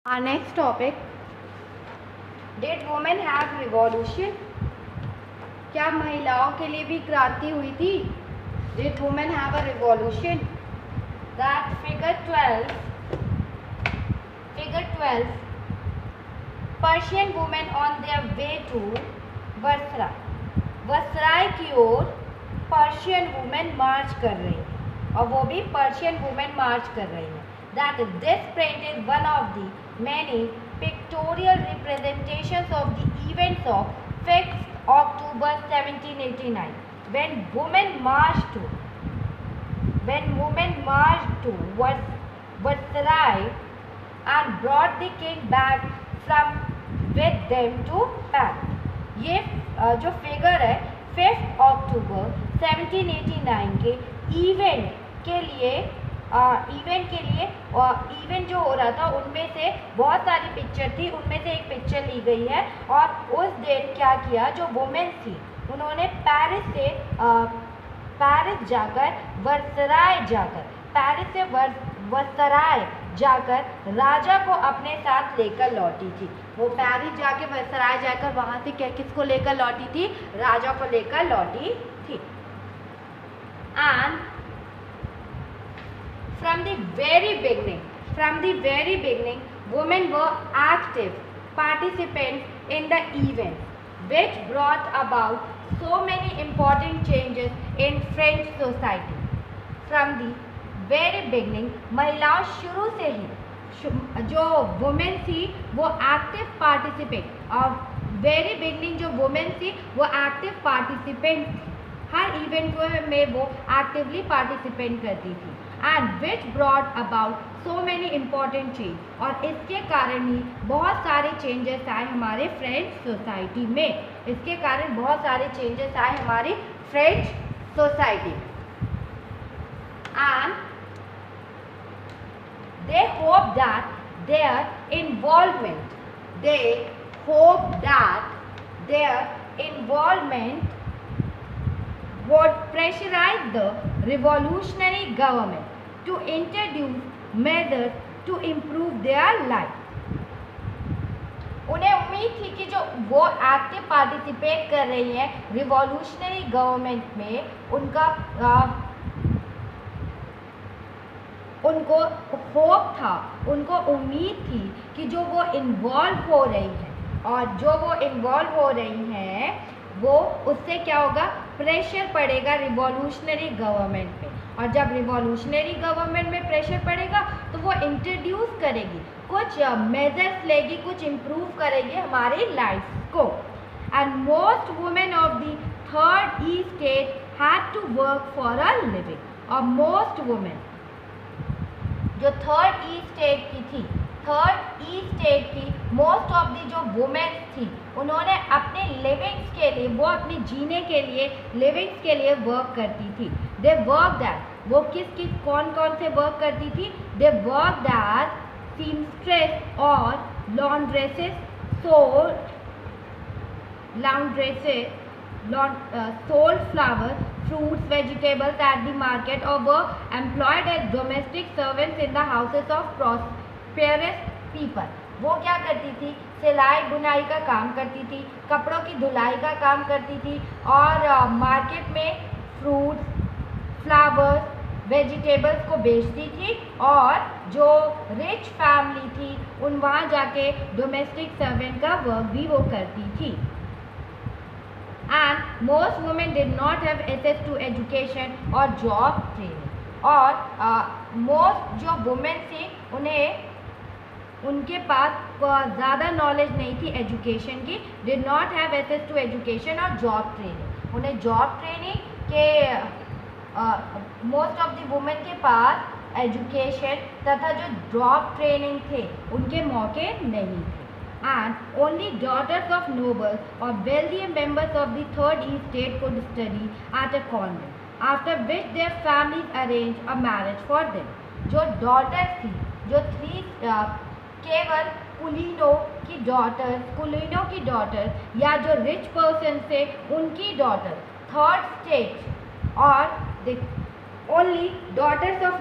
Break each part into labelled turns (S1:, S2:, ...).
S1: Our next topic, did women have revolution? क्या महिलाओं के लिए भी क्रांति हुई थी? Did women have a revolution? That figure 12, Persian women on their way to Vasra. वसराय की ओर पर्शियन वुमेन मार्च कर रही है और वो भी पर्शियन वुमेन मार्च कर रही है. That is, this print is one of the many pictorial representations of the events of 5th October 1789 when women marched to Versailles and brought the king back from with them to Paris. ये जो figure है 5 अक्टूबर 1789 के event के लिए event जो हो रहा था उनमें से बहुत सारी पिक्चर थी. उनमें से एक पिक्चर ली गई है और उस दिन क्या किया, जो वुमेन थी उन्होंने पैरिस से वर्सराय जाकर राजा को अपने साथ लेकर लौटी थी. वो पैरिस जाके वर्सराय जाकर वहाँ से किसको लेकर लौटी थी? राजा को लेकर लौटी थी. And From the very beginning, women were active participants in the event, which brought about so many important changes in French society. From the very beginning, महिलाओं शुरू से ही जो वुमेन थी वो एक्टिव पार्टिसिपेंट, और वेरी बिगनिंग जो women थी वो एक्टिव पार्टिसिपेंट थी. हर इवेंट में वो एक्टिवली पार्टिसिपेट करती थी. And which brought about so many important change, और इसके कारण ही बहुत सारे चेंजेस आए हमारे फ्रेंच सोसाइटी में. इसके कारण बहुत सारे चेंजेस आए हमारी French society. And they hope that their involvement would pressurize the revolutionary government to introduce measures to improve their life. उन्हें उम्मीद थी कि जो वो एक्टिव पार्टिसिपेट कर रही है रिवॉल्यूशनरी गवर्नमेंट में, उनको होप था, उनको उम्मीद थी कि जो वो इन्वॉल्व हो रही है वो उससे क्या होगा, प्रेशर पड़ेगा रिवॉल्यूशनरी गवर्नमेंट पे. और जब रिवॉल्यूशनरी गवर्नमेंट में प्रेशर पड़ेगा तो वो इंट्रोड्यूस करेगी, कुछ मेजर्स लेगी, कुछ इम्प्रूव करेगी हमारी लाइफ को. And most women of the third estate had to work for a living. और मोस्ट वुमेन जो थर्ड ई स्टेट की मोस्ट ऑफ दी जो वुमेन थी उन्होंने अपने लिविंग्स के लिए, वो अपने जीने के लिए लिविंग्स के लिए वर्क करती थी. दे वर्क दैट, वो कौन से वर्क करती थी? दे वर्क दैट सीमस्ट्रेस और लॉन्ड्रेसेस, sold flowers, fruits, vegetables at the market, or were employed as domestic servants in the houses of prosperous people. वो क्या करती थी? सिलाई बुनाई का काम करती थी, कपड़ों की धुलाई का काम करती थी, और मार्केट में फ्रूट्स, फ्लावर्स, वेजिटेबल्स को बेचती थी. और जो रिच फैमिली थी उन वहाँ जाके डोमेस्टिक सर्वेंट का वर्क भी वो करती थी. And most women did not have access to education or job training. और most जो वुमेन थी उनके पास ज़्यादा नॉलेज नहीं थी एजुकेशन की. Did not have access to education और जॉब ट्रेनिंग. उन्हें जॉब ट्रेनिंग के मोस्ट ऑफ द वुमेन के पास एजुकेशन तथा जो जॉब ट्रेनिंग थे उनके मौके नहीं थे. And only daughters of nobles or wealthy members of the third estate could study at a convent, after which their families arranged a marriage for them. जो daughters थी, जो केवल कुलीनों की डॉटर या जो रिच पर्सन थे उनकी डॉटर थर्ड स्टेट, और ओनली डॉटर्स ऑफ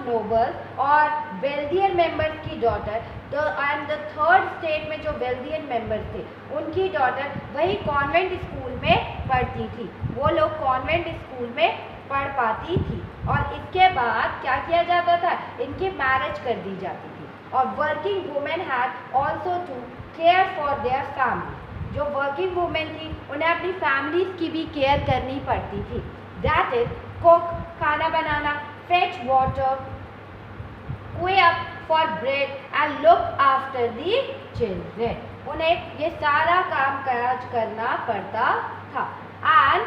S1: नोबल्स और वेल्दियर मेंबर्स की daughter and the third state में जो वेल्दियर मेंबर्स थे उनकी डॉटर वही कॉन्वेंट स्कूल में पढ़ती थी, वो लोग कॉन्वेंट स्कूल में पढ़ पाती थी। और इसके बाद क्या किया जाता था, इनकी मैरिज कर दी जाती थी। और working women had also to care for their family, जो वर्किंग वुमेन थी उन्हें अपनी फैमिलीज की भी केयर करनी पड़ती थी। दैट इज कुक, खाना बनाना, fetch water, cook for bread and look after the children, उन्हें ये सारा काम काज करना पड़ता था। एंड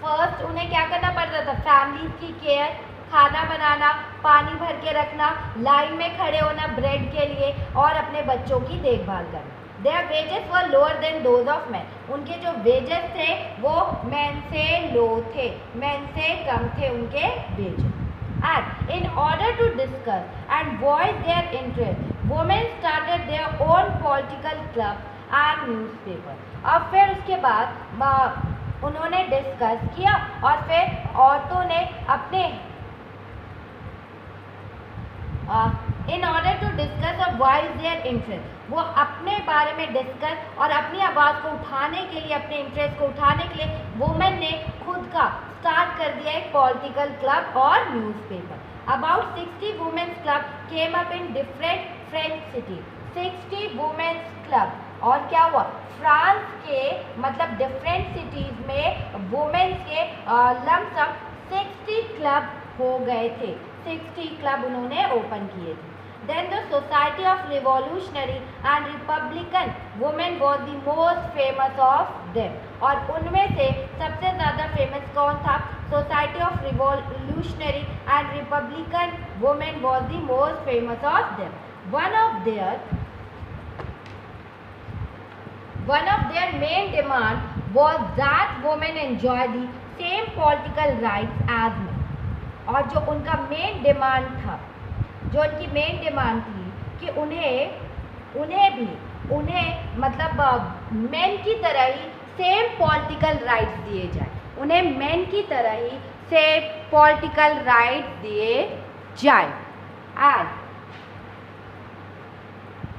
S1: फर्स्ट उन्हें क्या करना पड़ता था, फैमिली की केयर, खाना बनाना, पानी भर के रखना, लाइन में खड़े होना ब्रेड के लिए और अपने बच्चों की देखभाल करना। Their wages were lower than those of men. उनके जो wages थे वो men से लो थे, men से कम थे उनके wages. And in order to discuss and voice their interest, women started their own political club and newspaper. अब फिर उसके बाद उन्होंने डिस्कस किया और फिर औरतों ने अपने इन ऑर्डर टू डिस्कस और वॉइस देयर इंटरेस्ट, वो अपने बारे में डिस्कस और अपनी आवाज़ को उठाने के लिए, अपने इंटरेस्ट को उठाने के लिए वुमेन ने खुद का स्टार्ट कर दिया एक पॉलिटिकल क्लब और newspaper. About 60 women's club came up in different French city. 60 women's club, और क्या हुआ, फ्रांस के मतलब डिफरेंट सिटीज़ में वुमेन्स के लमसम 60 क्लब हो गए थे, 60 क्लब उन्होंने ओपन किए थे। Then the Society of Revolutionary and Republican Women was the most famous of them. और उनमें से सबसे ज़्यादा फेमस कौन था? Society of Revolutionary and Republican Women was the most famous of them. One of their main demand was that women enjoy the same political rights as men. और जो उनका मेन डिमांड था, जो उनकी मेन डिमांड थी कि उन्हें मतलब मेन की तरह ही सेम पॉलिटिकल राइट्स दिए जाए, उन्हें मेन की तरह ही सेम पॉलिटिकल राइट्स दिए जाए, एंड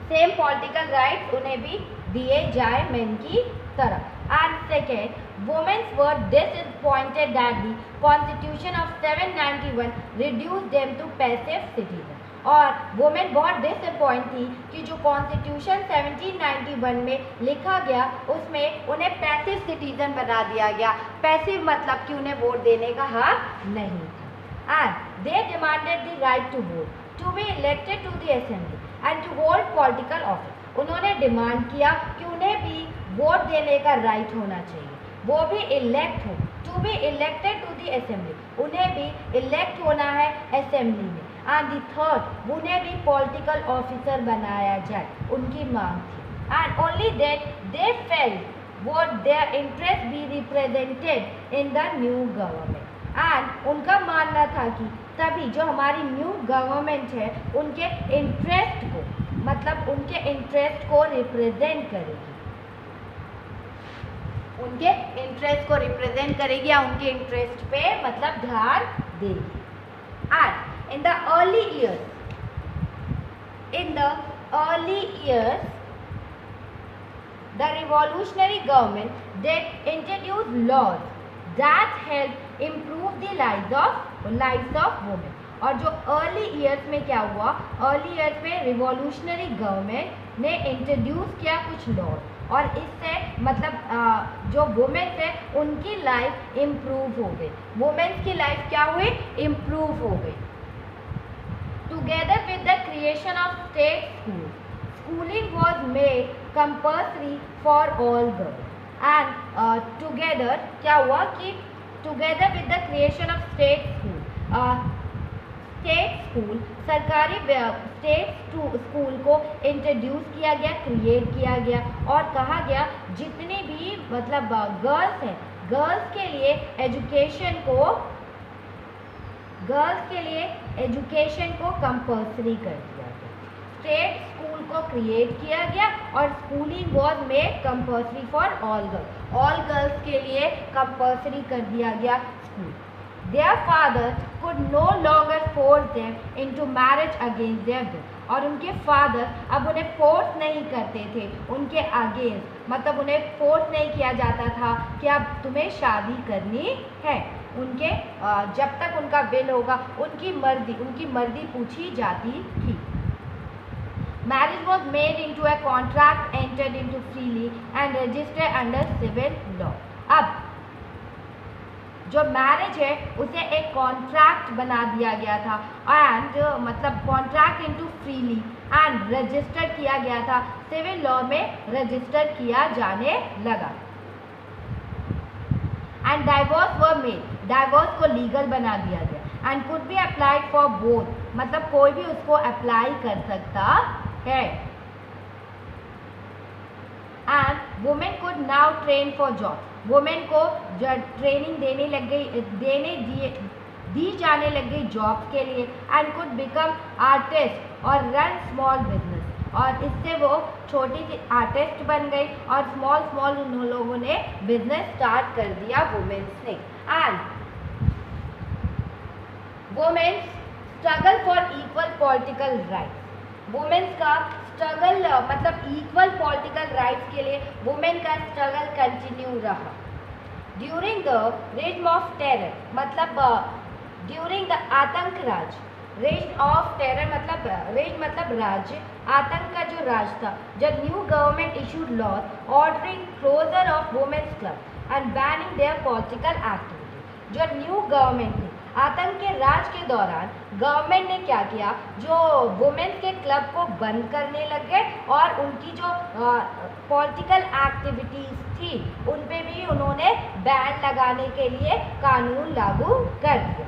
S1: सेम पॉलिटिकल राइट्स उन्हें भी दिए जाए मेन की तरह। And second, women were disappointed that the Constitution of 791 reduced them to passive citizens. और वुमेन बहुत डिसअपॉइंट थी कि जो कॉन्स्टिट्यूशन 1791 में लिखा गया उसमें उन्हें पैसिव सिटीजन बना दिया गया। पैसिव मतलब कि उन्हें वोट देने का हक नहीं था। And they demanded the right to vote, to be elected to the assembly and to hold political office. उन्होंने डिमांड किया कि उन्हें भी वोट देने का राइट होना चाहिए, वो भी इलेक्ट हो, to be elected to the assembly, उन्हें भी इलेक्ट होना है असेंबली में। एंड दी थर्ड, उन्हें भी पॉलिटिकल ऑफिसर बनाया जाए, उनकी मांग थी। And only then they felt would their interest be represented in the new government. And उनका मानना था कि तभी जो हमारी न्यू गवर्नमेंट है उनके इंटरेस्ट को, मतलब उनके इंटरेस्ट को रिप्रेजेंट करेगी, उनके इंटरेस्ट को रिप्रेजेंट करेगी या उनके इंटरेस्ट पे मतलब ध्यान देगी। And in the early years the revolutionary government did introduce laws that help improve the lives of women। और जो अर्ली ईयर्स में क्या हुआ, अर्ली ईयर्स में रिवॉल्यूशनरी गवर्नमेंट ने इंट्रोड्यूस किया कुछ लॉज, और इससे मतलब जो वुमेन्स है उनकी लाइफ इम्प्रूव हो गई, वुमेन्स की लाइफ क्या हुई, इम्प्रूव हो गई। Together with the creation of state school, schooling was made compulsory for all girls. And together क्या हुआ कि together with the creation of state school सरकारी स्टेट स्कूल को इंट्रोड्यूस किया गया, क्रिएट किया गया, और कहा गया जितनी भी मतलब गर्ल्स हैं, गर्ल्स के लिए एजुकेशन को कंपल्सरी कर दिया गया। स्टेट स्कूल को क्रिएट किया गया और schooling was made compulsory for all girls के लिए कंपल्सरी कर दिया गया school. Their fathers could no longer force them into marriage against their will. और उनके फादर अब उन्हें फोर्स नहीं करते थे उनके अगेंस्ट, मतलब उन्हें फोर्स नहीं किया जाता था कि अब तुम्हें शादी करनी है। उनके जब तक उनका विल होगा उनकी मर्जी पूछी जाती थी। Marriage was made into a contract entered into freely and registered under civil law. अब जो मैरिज है उसे एक कॉन्ट्रैक्ट बना दिया गया था एंड मतलब contract into freely and register किया गया था, सिविल लॉ में रजिस्टर किया जाने लगा। And divorce were made, divorce को लीगल बना दिया गया and could be applied for both, मतलब कोई भी उसको अप्लाई कर सकता है। And women could now train for job, women को ट्रेनिंग दी जाने लग गई जॉब के लिए एंड कुड बिकम आर्टिस्ट और रन स्मॉल बिजनेस, और इससे वो छोटी सी आर्टिस्ट बन गई और स्मॉल उन लोगों ने बिजनेस स्टार्ट कर दिया वुमेन्स ने। And women's struggle for equal political rights, women's का स्ट्रगल मतलब इक्वल पॉलिटिकल राइट्स के लिए वुमेन का स्ट्रगल कंटिन्यू रहा। ड्यूरिंग द रेज ऑफ टेरर, मतलब ड्यूरिंग द आतंक राज, रेज ऑफ टेरर मतलब राज्य, आतंक का जो राज था, जब new government issued laws ordering closure of women's club and banning their political activity. जो न्यू गवर्नमेंट थी, आतंक के राज के दौरान गवर्नमेंट ने क्या किया, जो वुमेन्स के क्लब को बंद करने लग गए और उनकी जो पॉलिटिकल एक्टिविटीज़ थी उन पे भी उन्होंने बैन लगाने के लिए कानून लागू कर दिया।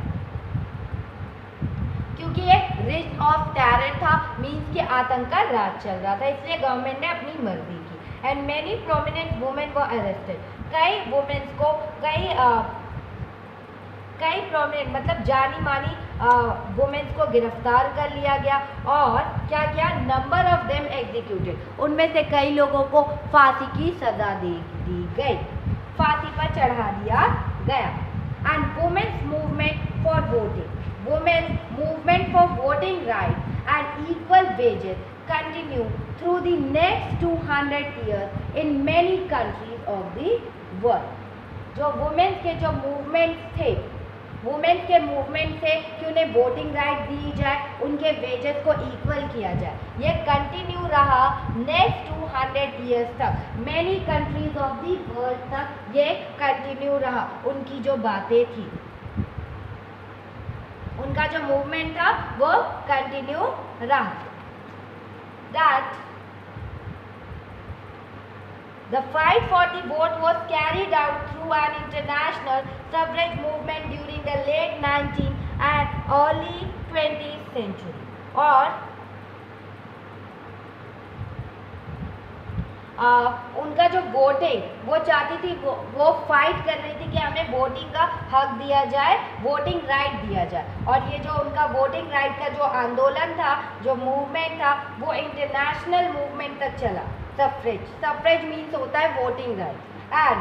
S1: क्योंकि ये रिज ऑफ टेरर था, मीन्स के आतंक का राज चल रहा था, इसलिए गवर्नमेंट ने अपनी मर्जी की। And many prominent women were arrested, कई वुमेन्स को कई प्रोमिनेंट मतलब जानी मानी वुमेन्स को गिरफ्तार कर लिया गया और क्या किया, नंबर ऑफ देम एग्जीक्यूटेड, उनमें से कई लोगों को फांसी की सजा दे दी गई, फांसी पर चढ़ा दिया गया। And women's movement for voting, women's movement for voting right and equal wages continue through the next 200 years in many countries of the world. जो वुमेन्स के जो मूवमेंट्स थे, वुमेन्स के मूवमेंट से कि उन्हें वोटिंग राइट दी जाए, उनके वेजेस को इक्वल किया जाए, ये कंटिन्यू रहा नेक्स्ट 200 years तक, many countries of the world तक ये कंटिन्यू रहा। उनकी जो बातें थी, उनका जो मूवमेंट था वो कंटिन्यू रहा। That The fight for the vote was carried out through an international suffrage movement during the late 19th and early 20th century. और उनका जो वोटिंग वो चाहती थी, वो फाइट कर रही थी कि हमें वोटिंग का हक दिया जाए, वोटिंग राइट दिया जाए। और ये जो उनका वोटिंग राइट का जो आंदोलन था, जो मूवमेंट था, वो इंटरनेशनल मूवमेंट तक चला। सफरेज मीन्स होता है voting right. And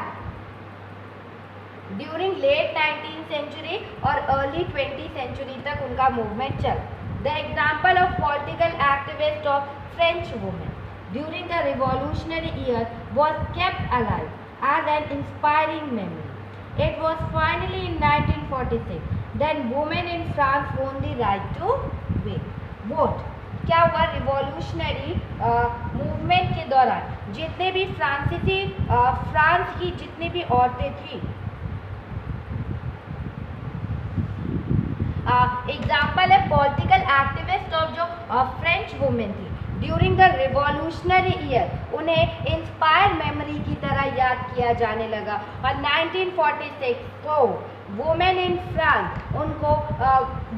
S1: during late 19th century और अर्ली 20th century तक उनका मूवमेंट चला। The example of political activist of French women during the revolutionary year was kept alive as an inspiring memory. It was finally in 1946 that women in France won the right to vote. क्या हुआ, revolutionary movement के दौरान जितने भी France की जितनी भी औरतें थी, एग्जाम्पल है पॉलिटिकल एक्टिविस्ट ऑफ जो फ्रेंच वुमेन थी ड्यूरिंग द रिवॉल्यूशनरी ईयर, उन्हें इंस्पायर मेमोरी की तरह याद किया जाने लगा। और 1946 को वुमेन इन फ्रांस, उनको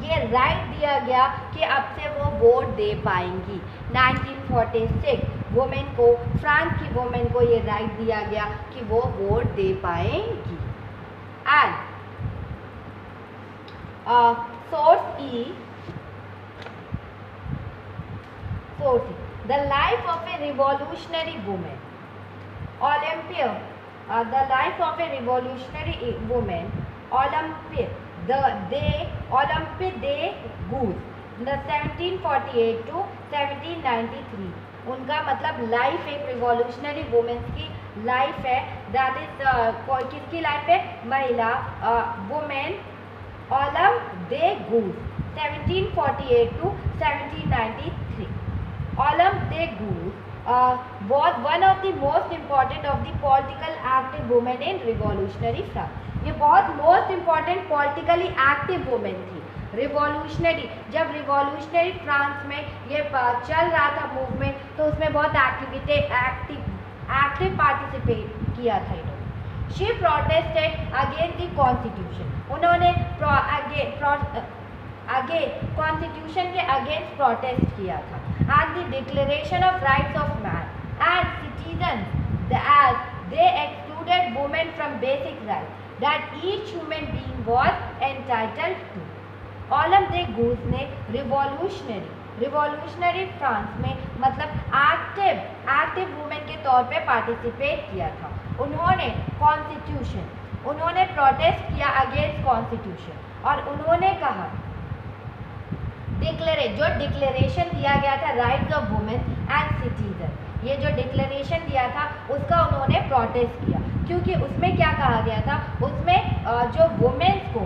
S1: ये राइट दिया गया कि अब से वो वोट दे पाएंगी। 1946 वुमेन को, फ्रांस की वुमेन को ये राइट दिया गया कि वो वोट दे पाएंगी। And source the life of A revolutionary women Olympia, the life of a revolutionary woman, Olympia, Olympe de Gouges, the 1748 to 1793. उनका मतलब लाइफ एक रिवॉल्यूशनरी वुमेन्स की लाइफ है, दैट इज किसकी लाइफ है, महिला women Olymp de goose 1748 to 1793. Olympe de Gouges was one of the most important of the political active women in revolutionary France. ये बहुत most important politically active women थी. Revolutionary, जब revolutionary France में ये चल रहा था मूवमेंट, तो उसमें बहुत एक्टिव पार्टिसिपेट किया था इन्होंने. She protested against the constitution, उन्होंने कॉन्स्टिट्यूशन के अगेंस्ट प्रोटेस्ट किया था. And the declaration of rights of man and citizen as they excluded women from basic rights that each human being was entitled to. Olympe de Gouges ने revolutionary France में मतलब active women के तौर पे participate किया था. उन्होंने constitution, उन्होंने प्रोटेस्ट किया अगेंस्ट कॉन्स्टिट्यूशन और उन्होंने कहा जो डिक्लेरेशन दिया गया था rights of women and citizen, ये जो डिक्लेरेशन दिया था उसका उन्होंने प्रोटेस्ट किया, क्योंकि उसमें क्या कहा गया था, उसमें जो वुमेन्स को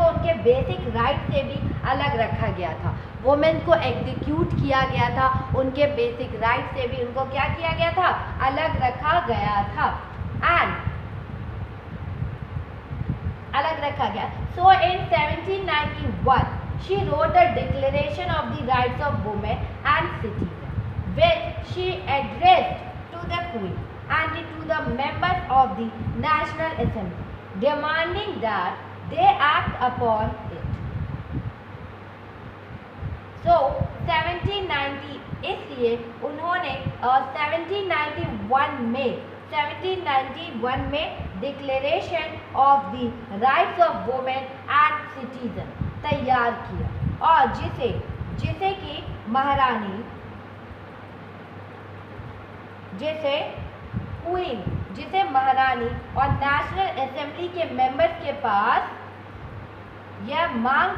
S1: उनके बेसिक राइट से भी अलग रखा गया था. वुमेन को एग्जीक्यूट किया गया था, उनके बेसिक राइट से भी उनको क्या किया गया था, अलग रखा गया था. So in 1791 she wrote a declaration of the rights of women and citizens, which she addressed to the Queen and to the members of the National Assembly, demanding that they act upon it. So 1790, इसलिए उन्होंने 1791 में declaration of the rights of women and citizen तैयार किया, और जिसे कि महारानी, जिसे महारानी और नेशनल असेंबली के मेंबर्स के पास यह डिमांड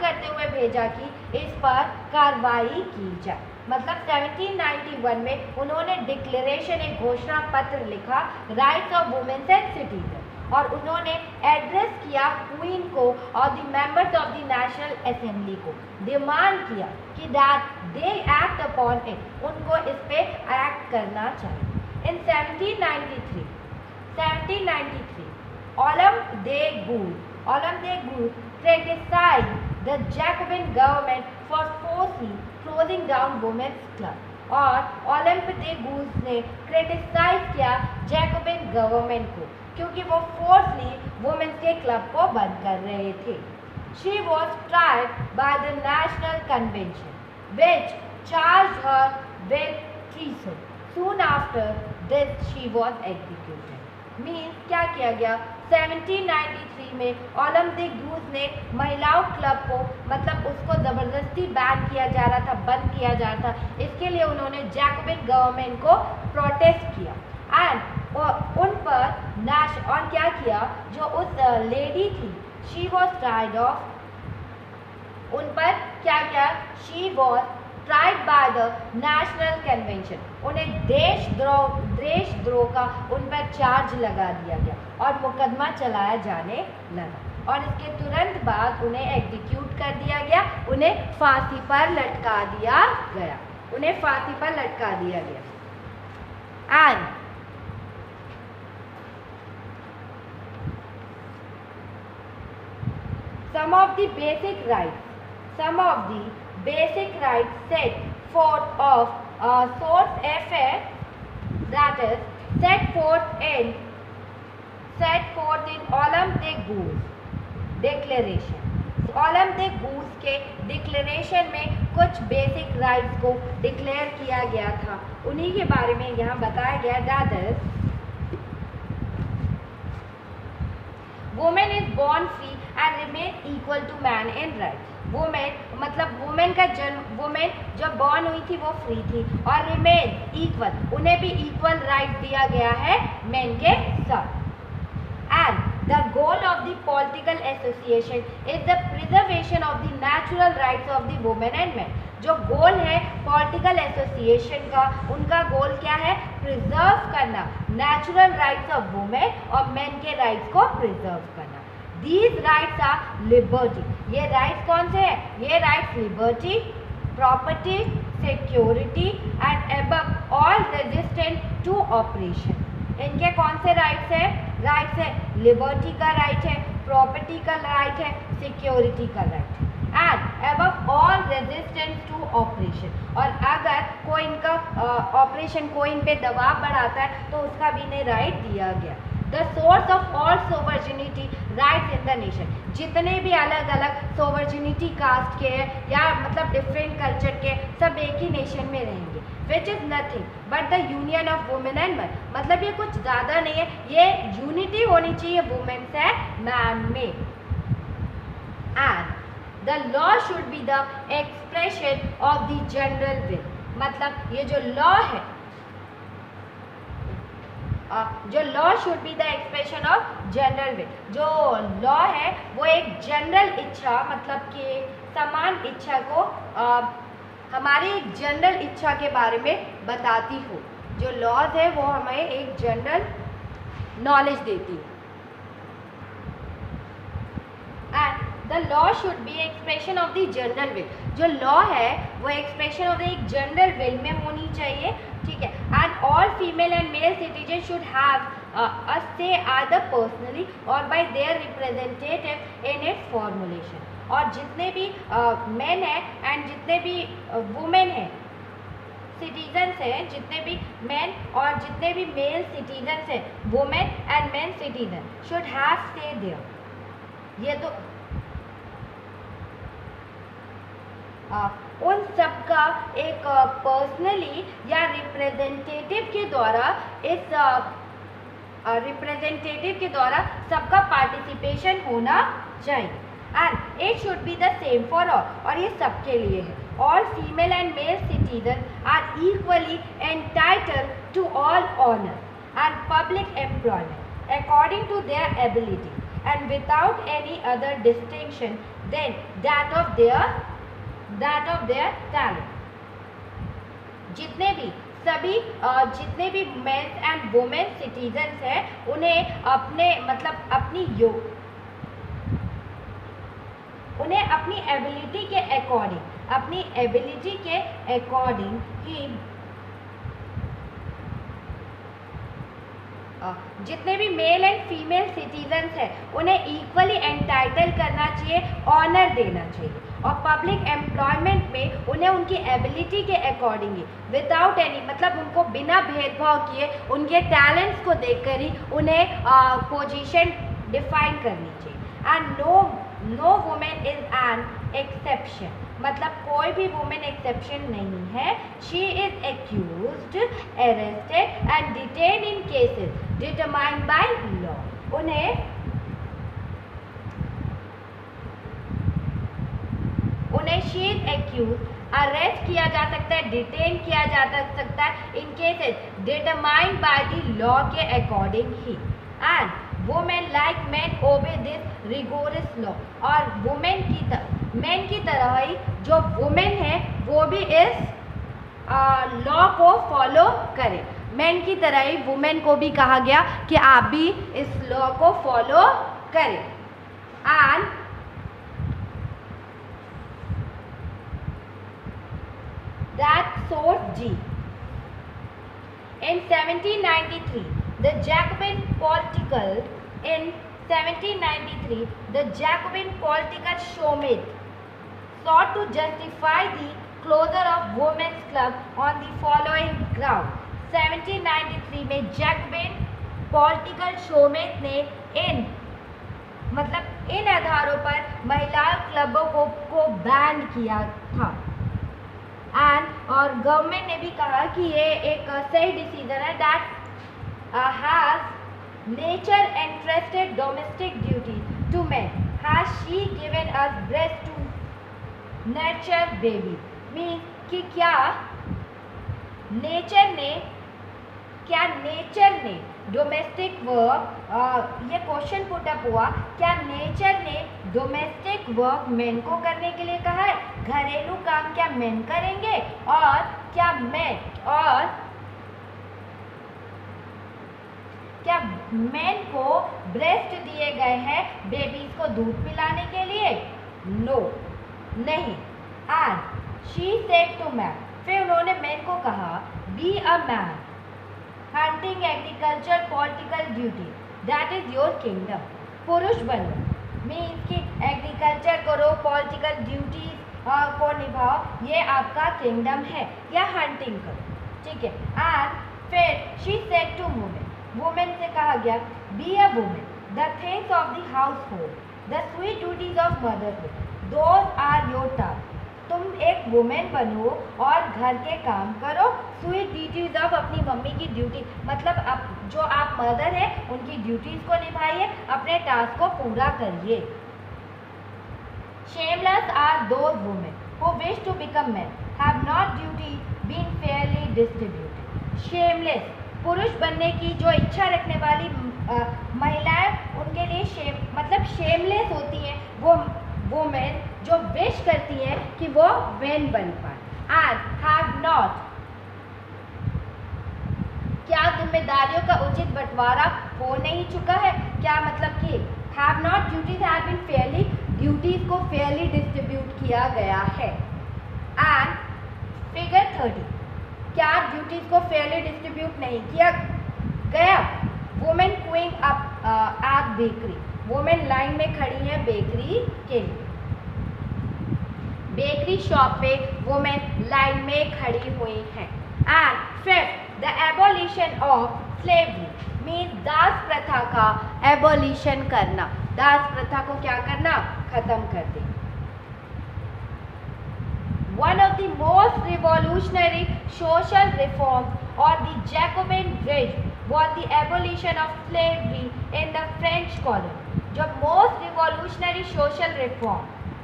S1: करते हुए भेजा कि इस पर कार्रवाई की जाए. मतलब 1791 में उन्होंने डिक्लेरेशन, एक घोषणा पत्र लिखा rights of women and citizen, और उन्होंने एड्रेस किया क्वीन को और the members of the national assembly को, डिमांड किया कि that they act upon it, उनको इस पे एक्ट करना चाहिए. इन 1793 Olympe de Gouges criticized the Jacobin government for forcibly closing down women's club, और ओलम्प दे गूज ने क्रिटिसाइज किया जैकोबिन गवर्नमेंट को, क्योंकि वो फोर्सली वुमेन्स के क्लब को बंद कर रहे थे. She was tried by the national convention which charged her with treason. Soon after this she was executed. Means क्या किया गया, 1793 में ओलम्प दे गूज ने महिलाओं क्लब को, मतलब उसको ज़बरदस्ती बैन किया जा रहा था, बंद किया जा रहा था, इसके लिए उन्होंने जैकोबिन गवर्नमेंट को प्रोटेस्ट किया. एंड उन पर और क्या किया, जो उस लेडी थी शी वॉज ट्राइड ऑफ, उन पर क्या किया, she was tried by the national convention, उन्हें देशद्रोह का उन पर चार्ज लगा दिया गया और मुकदमा चलाया जाने लगा, और इसके तुरंत बाद उन्हें एग्जीक्यूट कर दिया गया, उन्हें फांसी पर लटका दिया गया. And some of the basic rights set forth of source affair, that is set forth in Olympe de Gouges declaration. Olympe de Gouges के डिक्लेरेशन में कुछ बेसिक राइट्स को डिक्लेयर किया गया था, उन्हीं के बारे में यहाँ बताया गया. That is women is born free and remain equal to man in rights. Women मतलब वुमेन का जन्म, वुमेन जब बॉर्न हुई थी वो फ्री थी, और रिमेन इक्वल, उन्हें भी इक्वल राइट दिया गया है मेन के साथ. And the goal of the political association is the preservation of the natural rights of the women and men. जो गोल है पॉलिटिकल एसोसिएशन का, उनका गोल क्या है? प्रिजर्व करना नेचुरल राइट्स ऑफ वुमेन और मेन के राइट्स को प्रिजर्व करना. These rights are liberty. ये राइट्स कौन से हैं? ये rights liberty, property, security and above all resistant to oppression. इनके कौन से राइट्स हैं? राइट्स है लिबर्टी का राइट है, प्रॉपर्टी का राइट है, सिक्योरिटी का राइट है, and above all resistance to oppression. और अगर कोई इनका ऑपरेशन कोई इन पे दबाव बढ़ाता है तो उसका भी इन्हें राइट दिया गया. The source of all sovereignty rights in the nation. जितने भी अलग अलग सोवर्जिनिटी कास्ट के हैं या मतलब डिफरेंट कल्चर के, सब एक ही नेशन में रहेंगे. Which is nothing but the union of women and man. मतलब ये कुछ ज़्यादा नहीं है, ये यूनिटी होनी चाहिए वुमेन से मैन में. And the law should be the expression of the general will. मतलब ये जो लॉ है, जो law should be the expression of general will. जो लॉ है वो एक जनरल इच्छा, मतलब कि समान इच्छा को हमारी एक जनरल इच्छा के बारे में बताती हो. जो लॉज है वो हमें एक जनरल नॉलेज देती हो. And the law should be expression of the general will. जो लॉ है वो एक्सप्रेशन ऑफ द एक जनरल विल में होनी चाहिए, ठीक है. And all female and male citizen should have a say either personally or by their representative in its formulation. और जितने भी मेन हैं एंड जितने भी वुमेन हैं, सिटीजन्स हैं, जितने भी मेन और जितने भी मेल सिटीजन्स हैं, women and main citizen should have से देयर. ये तो उन सब का एक पर्सनली या रिप्रेजेंटेटिव के द्वारा, इस रिप्रेजेंटेटिव के द्वारा सबका पार्टिसिपेशन होना चाहिए. And it should be the same for all. और ये सबके लिए है. All female and male citizen are equally entitled to all honour and public employment according to their ability and without any other distinction than that of their talent. जितने भी main and women citizens हैं, उन्हें अपनी ability के according ही जितने भी male and female citizens हैं उन्हें इक्वली एंटाइटल करना चाहिए, ऑनर देना चाहिए. और पब्लिक एम्प्लॉयमेंट में उन्हें उनकी एबिलिटी के अकॉर्डिंग ही, विदाउट एनी मतलब उनको बिना भेदभाव किए, उनके टैलेंट्स को देखकर ही उन्हें पोजीशन डिफाइन करनी चाहिए. And no women is an exception. मतलब कोई भी वुमेन एक्सेप्शन नहीं है. She is accused, arrested and detained in cases determined by law. उन्हें शी इज एक्यूज, अरेस्ट किया जा सकता है, डिटेन किया जा सकता है in cases determined by the law के अकॉर्डिंग ही. And women like man obey this rigorous law. और मेन की तरह ही जो वुमेन है वो भी इस लॉ को फॉलो करें. मेन की तरह ही वुमेन को भी कहा गया कि आप भी इस लॉ को फॉलो करें. And that source G. In 1793, the Jacobin political showmate sought to justify the closure of women's club on the following ground. 1793 में जैकबिन पॉलिटिकल शोमेट ने इन आधारों पर महिला क्लबों को बैन किया था. और गवर्नमेंट ने भी कहा कि ये एक सही डिसीजन है. That has nature entrusted domestic duty to man has she given us breast to nurture baby, mean कि क्या नेचर ने डोमेस्टिक वर्क, ये क्वेश्चन पुट अप हुआ, क्या नेचर ने डोमेस्टिक वर्क मेन को करने के लिए कहा है? घरेलू काम क्या मेन करेंगे? और क्या मेन को ब्रेस्ट दिए गए हैं बेबीज को दूध पिलाने के लिए? नो, नहीं। And she said to man, फिर उन्होंने मैन को कहा, be a man, hunting, agriculture, political duty, that is your kingdom. पुरुष बनो, मीन्स कि एग्रीकल्चर करो, पॉलिटिकल ड्यूटीज को निभाओ, ये आपका किंगडम है, या हंटिंग करो, ठीक है। एंड फिर शी सेड टू वुमेन से कहा गया, be a woman, the things of the household, the sweet duties of motherhood, those are your task. तुम एक वुमेन बनो और घर के काम करो, स्वीट ड्यूटीज ऑफ, अपनी मम्मी की ड्यूटी, मतलब जो आप मदर है उनकी ड्यूटीज को निभाइए, अपने टास्क को पूरा करिए। Shameless are those women who wish to become man, have not duty been fairly distributed. Shameless, पुरुष बनने की जो इच्छा रखने वाली महिलाएं, उनके लिए मतलब शेमलेस होती हैं वो वुमेन जो विश करती है कि वो मैन बन पाए। एंड हैव नॉट, क्या जिम्मेदारियों का उचित बंटवारा हो नहीं चुका है? क्या मतलब कि have not duties have been fairly, duties को फेयरली डिस्ट्रीब्यूट किया गया है। एंड फिगर 30, क्या ड्यूटीज को फेयरली डिस्ट्रीब्यूट नहीं किया गया? Women queuing up at bakery, women line में खड़ी है बेकरी के लिए, बेकरी शॉप पे वुमेन लाइन में खड़ी हुई हैं। And fifth, the abolition of slavery, means दास प्रथा का एबोलिशन करना, दास प्रथा को क्या करना? खत्म कर देना। One of the most revolutionary social reforms or the Jacobin Bridge was the abolition of slavery in the French colony. जो most revolutionary social reform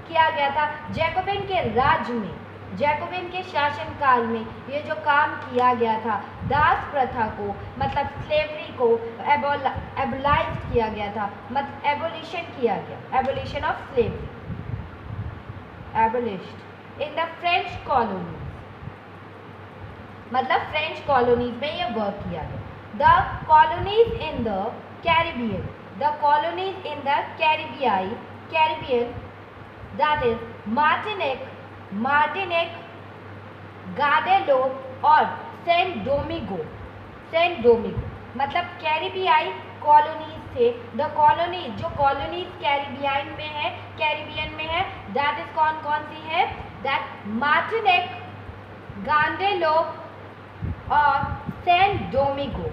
S1: किया गया था जैकोबिन के राज्य में, जैकोबिन के शासनकाल में, ये जो काम किया गया था, दास प्रथा को, मतलब स्लेवरी को एबोलाइज किया गया था, मतलब एबोलिशन किया गया, abolition of slavery, abolished in the French colony, मतलब फ्रेंच कॉलोनीज में ये वर्क किया गया। The colonies in the Caribbean, the colonies in the Caribbean, that is Martinique, Guadeloupe और सेंट डोमिगो, मतलब कैरिबियाई कॉलोनीज थे। द कॉलोनीज, जो कॉलोनीज कैरिबियन में है, दैट इज कौन सी है? दैट मार्टिनिक, गाडेलोप और सेंट डोमिगो।